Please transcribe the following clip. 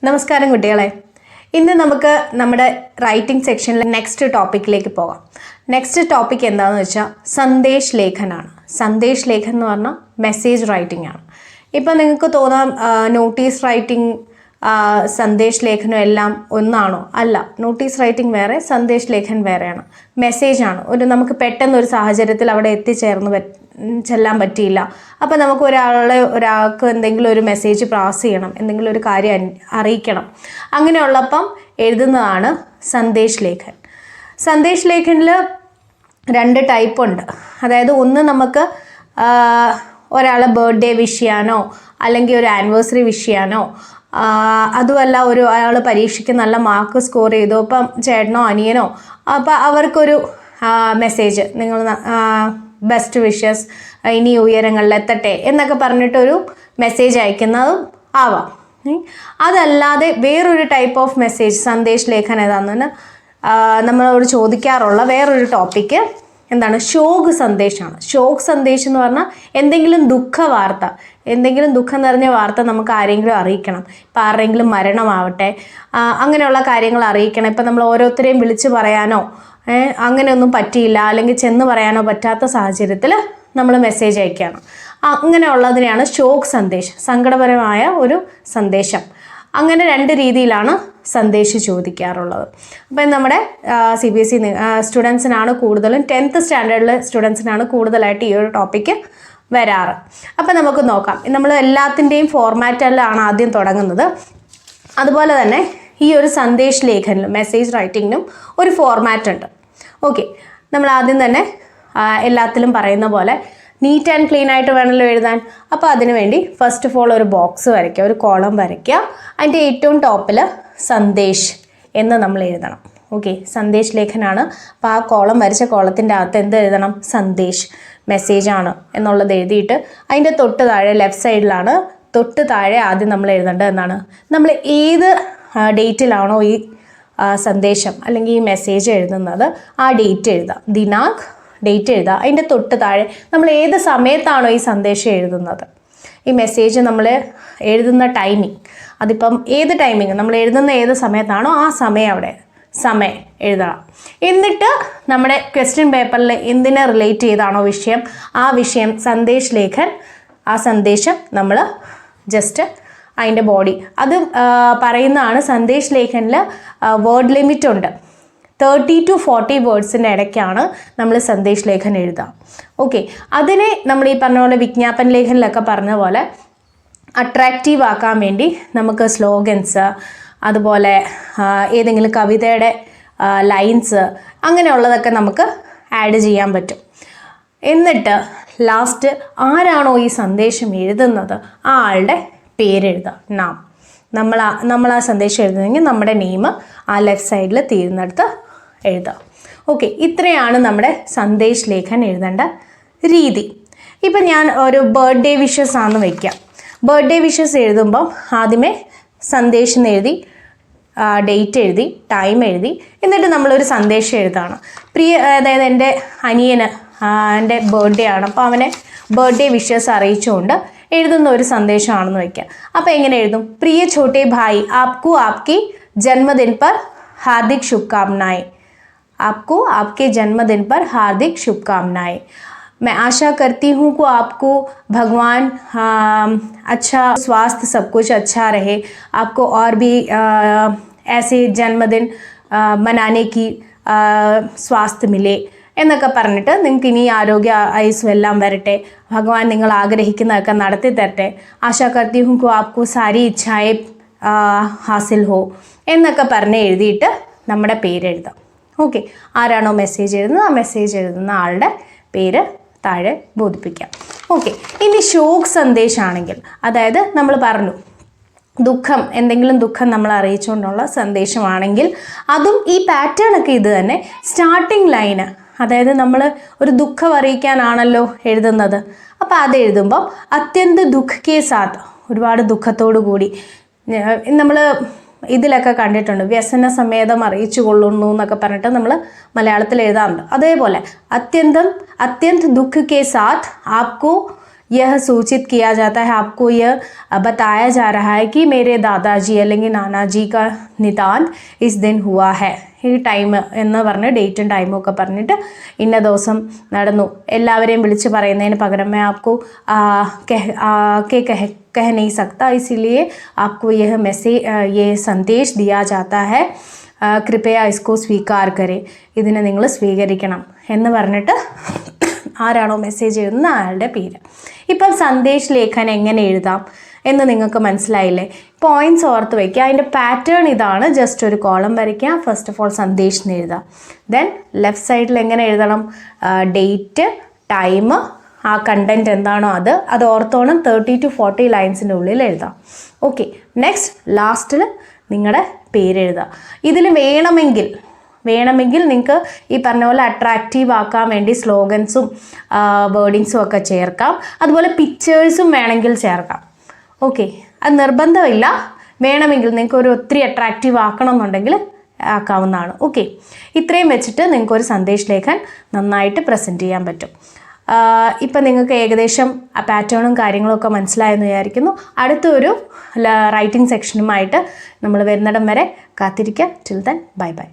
നമസ്കാരം കുട്ടികളെ. ഇന്ന് നമുക്ക് നമ്മുടെ റൈറ്റിംഗ് സെക്ഷനിലെ നെക്സ്റ്റ് ടോപ്പിക്കിലേക്ക് പോകാം. നെക്സ്റ്റ് ടോപ്പിക് എന്താണെന്ന് വെച്ചാൽ സന്ദേശ് ലേഖനാണ്. സന്ദേശ് ലേഖൻ എന്ന് പറഞ്ഞാൽ മെസ്സേജ് റൈറ്റിംഗ് ആണ്. ഇപ്പം നിങ്ങൾക്ക് തോന്നാം നോട്ടീസ് റൈറ്റിംഗ് സന്ദേശ് ലേഖനം എല്ലാം ഒന്നാണോ? അല്ല, നോട്ടീസ് റൈറ്റിംഗ് വേറെ, സന്ദേശ് ലേഖൻ വേറെയാണ്. മെസ്സേജാണ്. നമുക്ക് പെട്ടെന്ന് ഒരു സാഹചര്യത്തിൽ അവിടെ ചെല്ലാൻ പറ്റിയില്ല. അപ്പോൾ നമുക്ക് ഒരാൾക്ക് എന്തെങ്കിലും ഒരു മെസ്സേജ് പാസ് ചെയ്യണം, എന്തെങ്കിലും ഒരു കാര്യം അറിയിക്കണം. അങ്ങനെയുള്ളപ്പം എഴുതുന്നതാണ് സന്ദേശ് ലേഖൻ. സന്ദേശ് ലേഖനിൽ 2 ടൈപ്പ് ഉണ്ട്. അതായത് ഒന്ന് നമുക്ക് ഒരാളെ ബർത്ത്ഡേ വിഷ് ചെയ്യാനോ അല്ലെങ്കിൽ ഒരു ആനിവേഴ്സറി വിഷ് ചെയ്യാനോ, അതുമല്ല അയാൾ പരീക്ഷയ്ക്ക് നല്ല മാർക്ക് സ്കോർ ചെയ്തു, അപ്പം ചേട്ടനോ അനിയനോ, അപ്പം അവർക്കൊരു മെസ്സേജ്, നിങ്ങൾ ബെസ്റ്റ് വിഷസ്, ഇനി ഉയരങ്ങളിലെത്തട്ടെ എന്നൊക്കെ പറഞ്ഞിട്ടൊരു മെസ്സേജ് അയക്കുന്നതും ആവാം. അതല്ലാതെ വേറൊരു ടൈപ്പ് ഓഫ് മെസ്സേജ് സന്ദേശ് ലേഖൻ ഏതാണെന്ന് നമ്മളോട് ചോദിക്കാറുള്ള വേറൊരു ടോപ്പിക്ക് എന്താണ്? ശോക് സന്ദേശമാണ്. ശോക് സന്ദേശം എന്ന് പറഞ്ഞാൽ എന്തെങ്കിലും ദുഃഖ വാർത്ത, എന്തെങ്കിലും ദുഃഖം നിറഞ്ഞ വാർത്ത നമുക്ക് ആരെങ്കിലും അറിയിക്കണം. ഇപ്പം ആരുടെയെങ്കിലും മരണമാവട്ടെ, അങ്ങനെയുള്ള കാര്യങ്ങൾ അറിയിക്കണം. ഇപ്പം നമ്മൾ ഓരോരുത്തരെയും വിളിച്ച് പറയാനോ അങ്ങനെയൊന്നും പറ്റിയില്ല, അല്ലെങ്കിൽ ചെന്ന് പറയാനോ പറ്റാത്ത സാഹചര്യത്തിൽ നമ്മൾ മെസ്സേജ് അയക്കുകയാണ്. അങ്ങനെയുള്ളതിനെയാണ് ശോക് സന്ദേശം, സങ്കടപരമായ ഒരു സന്ദേശം. അങ്ങനെ 2 രീതിയിലാണ് സന്ദേശം ചോദിക്കാറുള്ളത്. അപ്പം നമ്മുടെ CBSE സ്റ്റുഡൻസിനാണ് കൂടുതലും, 10th സ്റ്റാൻഡേർഡിലെ സ്റ്റുഡൻസിനാണ് കൂടുതലായിട്ട് ഈ ഒരു ടോപ്പിക്ക് വരാറ്. അപ്പം നമുക്ക് നോക്കാം. നമ്മൾ എല്ലാത്തിൻ്റെയും ഫോർമാറ്റിലാണ് ആദ്യം തുടങ്ങുന്നത്. അതുപോലെ തന്നെ ഈ ഒരു സന്ദേശ് ലേഖനിലും മെസ്സേജ് റൈറ്റിങ്ങിനും ഒരു ഫോർമാറ്റ് ഉണ്ട്. ഓക്കെ, നമ്മൾ ആദ്യം തന്നെ എല്ലാത്തിലും പറയുന്ന പോലെ നീറ്റ് ആൻഡ് ക്ലീൻ ആയിട്ട് വേണമല്ലോ എഴുതാൻ. അപ്പോൾ അതിനു വേണ്ടി ഫസ്റ്റ് ഓഫ് ഓൾ ഒരു ബോക്സ് വരയ്ക്കുക, ഒരു കോളം വരയ്ക്കുക. അതിൻ്റെ ഏറ്റവും ടോപ്പിൽ സന്ദേശ് എന്ന് നമ്മൾ എഴുതണം. ഓക്കെ, സന്ദേശ് ലേഖനാണ്. അപ്പോൾ ആ കോളം വരച്ച കോളത്തിൻ്റെ അകത്ത് എന്ത് എഴുതണം? സന്ദേശ്, മെസ്സേജാണ് എന്നുള്ളത് എഴുതിയിട്ട് അതിൻ്റെ തൊട്ട് താഴെ ലെഫ്റ്റ് സൈഡിലാണ് തൊട്ട് താഴെ ആദ്യം നമ്മൾ എഴുതേണ്ടത് എന്നാണ്, നമ്മൾ ഏത് ഡേറ്റിലാണോ ഈ സന്ദേശം അല്ലെങ്കിൽ ഈ മെസ്സേജ് എഴുതുന്നത് ആ ഡേറ്റ് എഴുതാം. ദിനാങ്ക്, ഡേറ്റ് എഴുതുക. അതിൻ്റെ തൊട്ട് താഴെ നമ്മൾ ഏത് സമയത്താണോ ഈ സന്ദേശം എഴുതുന്നത്, ഈ മെസ്സേജ് നമ്മൾ എഴുതുന്ന ടൈമിങ്, അതിപ്പം ഏത് ടൈമിങ് നമ്മൾ എഴുതുന്ന ഏത് സമയത്താണോ ആ സമയം എഴുതണം. എന്നിട്ട് നമ്മുടെ ക്വസ്റ്റ്യൻ പേപ്പറിൽ എന്തിനെ റിലേറ്റ് ചെയ്താണോ വിഷയം, ആ വിഷയം സന്ദേശ് ലേഖൻ, ആ സന്ദേശം നമ്മൾ ജസ്റ്റ് അതിൻ്റെ ബോഡി അത് പറയുന്നതാണ്. സന്ദേശ് ലേഖനിൽ വേർഡ് ലിമിറ്റ് ഉണ്ട്. 30 to 40 വേർഡ്സിൻ്റെ ഇടയ്ക്കാണ് നമ്മൾ സന്ദേശ് ലേഖൻ എഴുതുക. ഓക്കെ, അതിനെ നമ്മൾ ഈ പറഞ്ഞ പോലെ വിജ്ഞാപന ലേഖനിലൊക്കെ പറഞ്ഞ പോലെ അട്രാക്റ്റീവ് ആക്കാൻ വേണ്ടി നമുക്ക് സ്ലോഗൻസ്, അതുപോലെ ഏതെങ്കിലും കവിതയുടെ ലൈൻസ്, അങ്ങനെയുള്ളതൊക്കെ നമുക്ക് ആഡ് ചെയ്യാൻ പറ്റും. എന്നിട്ട് ലാസ്റ്റ് ആരാണോ ഈ സന്ദേശം എഴുതുന്നത് ആ ആളുടെ പേരെഴുതുക, നാം. നമ്മൾ ആ സന്ദേശം എഴുതുന്നെങ്കിൽ നമ്മുടെ നെയിം ആ ലെഫ്റ്റ് സൈഡിൽ തീരുന്നിടത്ത് എഴുതാം. ഓക്കെ, ഇത്രയാണ് നമ്മുടെ സന്ദേശ് ലേഖൻ എഴുതേണ്ട രീതി. ഇപ്പം ഞാൻ ഒരു ബർത്ത്ഡേ വിഷസ് ആണെന്ന് വയ്ക്കാം. ബർത്ത്ഡേ വിഷസ് എഴുതുമ്പം ആദ്യമേ സന്ദേശം എഴുതി, ഡേറ്റ് എഴുതി, ടൈം എഴുതി, എന്നിട്ട് നമ്മളൊരു സന്ദേശം എഴുതാണ്. അതായത് എൻ്റെ അനിയന് എൻ്റെ ബർത്ത്ഡേ ആണ്, അപ്പോൾ അവനെ ബർത്ത്ഡേ വിഷസ് അറിയിച്ചുകൊണ്ട് എഴുതുന്ന ഒരു സന്ദേശമാണെന്ന് വയ്ക്കുക. അപ്പോൾ എങ്ങനെ എഴുതും? പ്രിയ ഛോട്ടെ ഭായി, ആപ്കു ആപ്കി ജന്മദിൻ पर हार्दिक शुभकामनाएं. आपको आपके जन्मदिन पर हार्दिक शुभकामनाएं. मैं आशा करती हूँ कि आपको भगवान अच्छा स्वास्थ्य, सब कुछ अच्छा रहे, आपको और भी ऐसे जन्मदिन मनाने की स्वास्थ्य मिले എന്നൊക്കെ പറഞ്ഞിട്ട് നിങ്ങൾക്ക് ഇനി ആരോഗ്യ ആയുസ്സും എല്ലാം വരട്ടെ, ഭഗവാൻ നിങ്ങൾ ആഗ്രഹിക്കുന്നതൊക്കെ നടത്തി തരട്ടെ, ആശാ കർത്തി ഹും കോ ആപ്കോ സാരി ഇച്ഛായെ ഹാസിൽ ഹോ എന്നൊക്കെ പറഞ്ഞ് എഴുതിയിട്ട് നമ്മുടെ പേരെഴുതാം. ഓക്കെ, ആരാണോ മെസ്സേജ് എഴുതുന്നത് ആ മെസ്സേജ് എഴുതുന്ന ആളുടെ പേര് താഴെ ബോധിപ്പിക്കാം. ഓക്കെ, ഇനി ശോക് സന്ദേശമാണെങ്കിൽ, അതായത് നമ്മൾ പറഞ്ഞു ദുഃഖം, എന്തെങ്കിലും ദുഃഖം നമ്മൾ അറിയിച്ചുകൊണ്ടുള്ള സന്ദേശമാണെങ്കിൽ അതും ഈ പാറ്റേൺ ഒക്കെ ഇത് തന്നെ. സ്റ്റാർട്ടിങ് ലൈന്, അതായത് നമ്മൾ ഒരു ദുഃഖം അറിയിക്കാനാണല്ലോ എഴുതുന്നത്, അപ്പോൾ അത് എഴുതുമ്പോൾ അത്യന്ത ദുഃഖ് കെ സാത്ത്, ഒരുപാട് ദുഃഖത്തോടു കൂടി. നമ്മൾ ഇതിലൊക്കെ കണ്ടിട്ടുണ്ട്, വ്യസന സമേതം അറിയിച്ചു കൊള്ളുന്നു എന്നൊക്കെ പറഞ്ഞിട്ട് നമ്മൾ മലയാളത്തിൽ എഴുതാറുണ്ട്. അതേപോലെ അത്യന്ത് ദുഃഖ് കെ സാത്ത് ആപ്കോ यह सूचित किया जाता है, आपको यह बताया जा रहा है कि मेरे दादाजी അല്ലെങ്കിൽ നാനാജി का निदान इस दिन हुआ है. ഈ ടൈം എന്ന് പറഞ്ഞ് ഡേറ്റും ടൈമും ഒക്കെ പറഞ്ഞിട്ട് ഇന്ന ദിവസം നടന്നു എല്ലാവരെയും വിളിച്ച് പറയുന്നതിന് പകരം मैं आपको कह नहीं सकता, इसीलिए आपको यह मैसेज ये संदेश दिया जाता है, कृपया इसको स्वीकार करें, ഇതിനെ നിങ്ങൾ സ്വീകരിക്കണം എന്ന് പറഞ്ഞിട്ട് ആരാണോ മെസ്സേജ് എഴുതുന്ന ആളുടെ പേര്. ഇപ്പം സന്ദേശ് ലേഖൻ എങ്ങനെ എഴുതാം എന്ന് നിങ്ങൾക്ക് മനസ്സിലായില്ലേ? പോയിന്റ്സ് ഓർത്ത് വയ്ക്കുക. അതിൻ്റെ പാറ്റേൺ ഇതാണ്. ജസ്റ്റ് ഒരു കോളം വരയ്ക്കുക. ഫസ്റ്റ് ഓഫ് ഓൾ സന്ദേശ് എന്ന് എഴുതാം. ദെൻ ലെഫ്റ്റ് സൈഡിൽ എങ്ങനെ എഴുതണം? ഡേറ്റ്, ടൈം, ആ കണ്ടൻറ്റ് എന്താണോ അത് ഓർത്തോണം. 30 to 40 ലൈൻസിൻ്റെ ഉള്ളിൽ എഴുതാം. ഓക്കെ, നെക്സ്റ്റ് ലാസ്റ്റിൽ നിങ്ങളുടെ പേരെഴുതുക. ഇതിൽ വേണമെങ്കിൽ നിങ്ങൾക്ക് ഈ പറഞ്ഞ പോലെ അട്രാക്റ്റീവ് ആക്കാൻ വേണ്ടി സ്ലോഗൻസും വേർഡിങ്സും ഒക്കെ ചേർക്കാം. അതുപോലെ പിക്ചേഴ്സും വേണമെങ്കിൽ ചേർക്കാം. ഓക്കെ, അത് നിർബന്ധമില്ല. വേണമെങ്കിൽ നിങ്ങൾക്ക് ഒരു ഒത്തിരി അട്രാക്റ്റീവ് ആക്കണം എന്നുണ്ടെങ്കിൽ ആക്കാവുന്നതാണ്. ഓക്കെ, ഇത്രയും വെച്ചിട്ട് നിങ്ങൾക്കൊരു സന്ദേശ് ലേഖൻ നന്നായിട്ട് പ്രസൻറ്റ് ചെയ്യാൻ പറ്റും. ഇപ്പം നിങ്ങൾക്ക് ഏകദേശം ആ പാറ്റേണും കാര്യങ്ങളൊക്കെ മനസ്സിലായെന്ന് വിചാരിക്കുന്നു. അടുത്തൊരു റൈറ്റിംഗ് സെക്ഷനുമായിട്ട് നമ്മൾ വരുന്നിടം വരെ കാത്തിരിക്കുക. Till then bye bye.